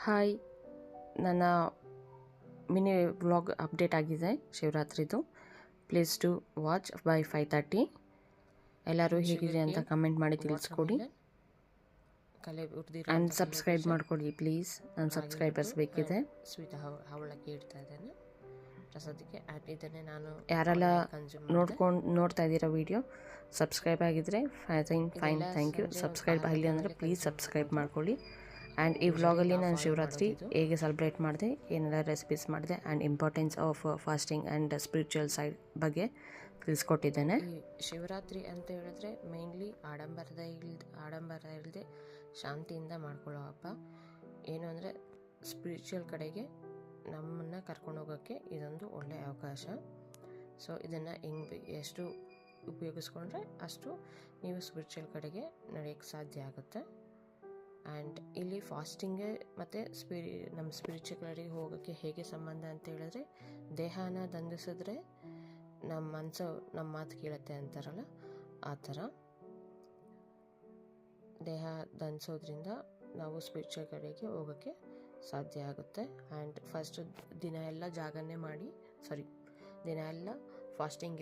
Hi, ನನ್ನ mini vlog update ಆಗಿದೆ ಶಿವರಾತ್ರಿದು. Please to watch by 5:30. ಎಲ್ಲರೂ ಹೇಗಿದೆ ಅಂತ ಕಮೆಂಟ್ ಮಾಡಿ ತಿಳಿಸ್ಕೊಡಿ. ಆ್ಯಂಡ್ ಸಬ್ಸ್ಕ್ರೈಬ್ ಮಾಡ್ಕೊಳ್ಳಿ ಪ್ಲೀಸ್, ನನ್ನ ಸಬ್ಸ್ಕ್ರೈಬರ್ಸ್ ಬೇಕಿದೆ. ಹವಳಕ್ಕೆ ಇಡ್ತಾ ಇದ್ದೇನೆ ಪ್ರಸಾದಕ್ಕೆ. ಇದನ್ನೇ ನಾನು ಯಾರೆಲ್ಲ ನೋಡ್ತಾ ಇದ್ದೀರಾ ವಿಡಿಯೋ, ಸಬ್ಸ್ಕ್ರೈಬ್ ಆಗಿದ್ದರೆ ಫೈನ್, ಥ್ಯಾಂಕ್ ಯು. ಸಬ್ಸ್ಕ್ರೈಬ್ ಆಗಿಲ್ಲ ಅಂದರೆ ಪ್ಲೀಸ್ ಸಬ್ಸ್ಕ್ರೈಬ್ ಮಾಡ್ಕೊಳ್ಳಿ. ಆ್ಯಂಡ್ ಈ ವ್ಲಾಗಲ್ಲಿ ನಾನು ಶಿವರಾತ್ರಿ ಹೇಗೆ ಸೆಲೆಬ್ರೇಟ್ ಮಾಡಿದೆ, ಏನೆಲ್ಲ ರೆಸಿಪೀಸ್ ಮಾಡಿದೆ, and importance of fasting and spiritual side ಬಗ್ಗೆ ತಿಳಿಸ್ಕೊಟ್ಟಿದ್ದೇನೆ. ಈ ಶಿವರಾತ್ರಿ ಅಂತ ಹೇಳಿದ್ರೆ ಮೇನ್ಲಿ ಆಡಂಬರ ಇಲ್ಲದೆ ಶಾಂತಿಯಿಂದ ಮಾಡ್ಕೊಳ್ಳೋ ಹಬ್ಬ. ಏನು ಅಂದರೆ ಸ್ಪಿರಿಚುವಲ್ ಕಡೆಗೆ ನಮ್ಮನ್ನು ಕರ್ಕೊಂಡು ಹೋಗೋಕ್ಕೆ ಇದೊಂದು ಒಳ್ಳೆಯ ಅವಕಾಶ. ಸೊ ಇದನ್ನು ಎಷ್ಟು ಉಪಯೋಗಿಸ್ಕೊಂಡ್ರೆ ಅಷ್ಟು ನೀವು ಸ್ಪಿರಿಚುವಲ್ ಕಡೆಗೆ ನಡೆಯೋಕ್ಕೆ ಸಾಧ್ಯ ಆಗುತ್ತೆ. ಆ್ಯಂಡ್ ಇಲ್ಲಿ ಫಾಸ್ಟಿಂಗ್ಗೆ ಮತ್ತು ನಮ್ಮ ಸ್ಪಿರಿಚುವಲ್ ಕಡೆಗೆ ಹೋಗೋಕ್ಕೆ ಹೇಗೆ ಸಂಬಂಧ ಅಂತ ಹೇಳಿದ್ರೆ, ದೇಹನ ದಂಡಿಸಿದ್ರೆ ನಮ್ಮ ಮನಸ್ಸು ನಮ್ಮ ಮಾತು ಕೇಳುತ್ತೆ ಅಂತಾರಲ್ಲ, ಆ ಥರ ದೇಹ ದಂಡಿಸೋದ್ರಿಂದ ನಾವು ಸ್ಪಿರಿಚುವಲ್ ಕಡೆಗೆ ಹೋಗೋಕ್ಕೆ ಸಾಧ್ಯ ಆಗುತ್ತೆ. ಆ್ಯಂಡ್ ಫಸ್ಟ್ ದಿನ ಎಲ್ಲ ಫಾಸ್ಟಿಂಗ್